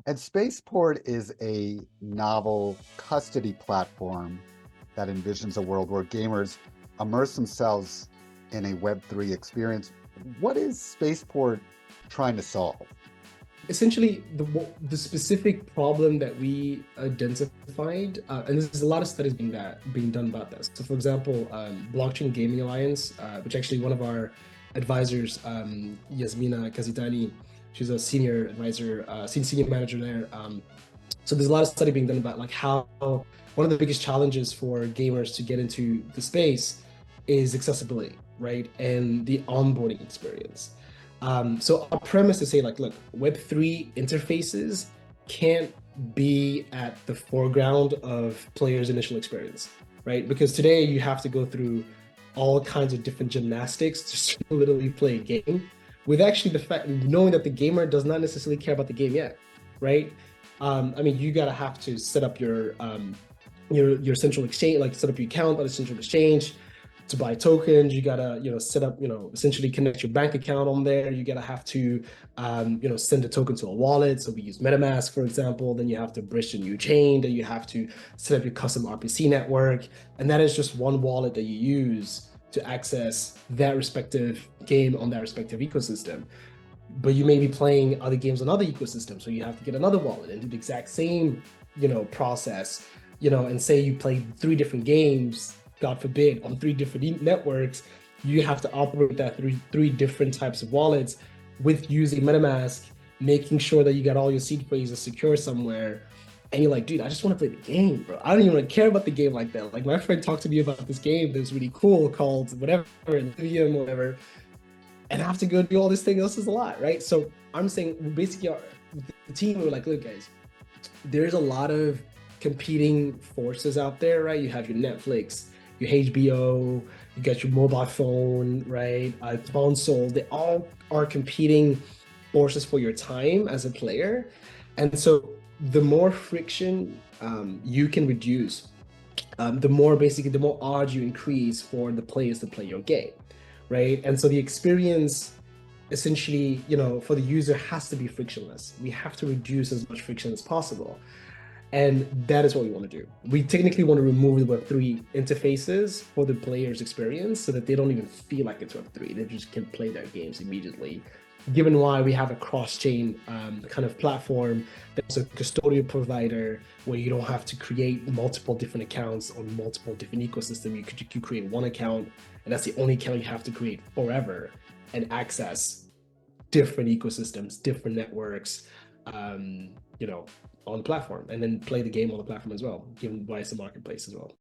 And Spaceport is a novel custody platform that envisions a world where gamers immerse themselves in a Web3 experience. What is Spaceport trying to solve? Essentially, the specific problem that we identified, and there's a lot of studies being done about this. So, for example, Blockchain Gaming Alliance, which actually one of our advisors, Yasmina Kazitani, she's a senior advisor, senior manager there. So there's a lot of study being done about like how one of the biggest challenges for gamers to get into the space is accessibility, right? And the onboarding experience. So our premise is say like, look, Web3 interfaces can't be at the foreground of players' initial experience, right? Because today you have to go through all kinds of different gymnastics just to literally play a game with actually the fact knowing that the gamer does not necessarily care about the game yet, right? I mean, you gotta have to set up your central exchange, like set up your account on the central exchange to buy tokens. You gotta, set up, essentially connect your bank account on there. You gotta have to, send a token to a wallet. So we use MetaMask, for example. Then you have to bridge a new chain. Then you have to set up your custom RPC network, and that is just one wallet that you use to access that respective game on that respective ecosystem. But you may be playing other games on other ecosystems, so you have to get another wallet and do the exact same, process. And say you play three different games, God forbid, on three different networks, you have to operate that through three different types of wallets with using MetaMask, making sure that you got all your seed phrases secure somewhere. And you're like, dude, I just want to play the game, bro. I don't even really care about the game like that. Like my friend talked to me about this game that's really cool called whatever, Lithium, whatever. And I have to go do all this thing. This is a lot, right? So I'm saying basically the team were like, look, guys, there's a lot of competing forces out there, right? You have your Netflix, your HBO, you got your mobile phone, right? Console. They all are competing forces for your time as a player. And so the more friction you can reduce, the more odds you increase for the players to play your game, right? And so the experience essentially, for the user has to be frictionless. We have to reduce as much friction as possible. And that is what we want to do. We technically want to remove the Web3 interfaces for the player's experience so that they don't even feel like it's Web3. They just can play their games immediately. Given why we have a cross-chain kind of platform that's a custodial provider where you don't have to create multiple different accounts on multiple different ecosystems. You create one account, and that's the only account you have to create forever and access different ecosystems, different networks, on the platform, and then play the game on the platform as well, given why it's a marketplace as well.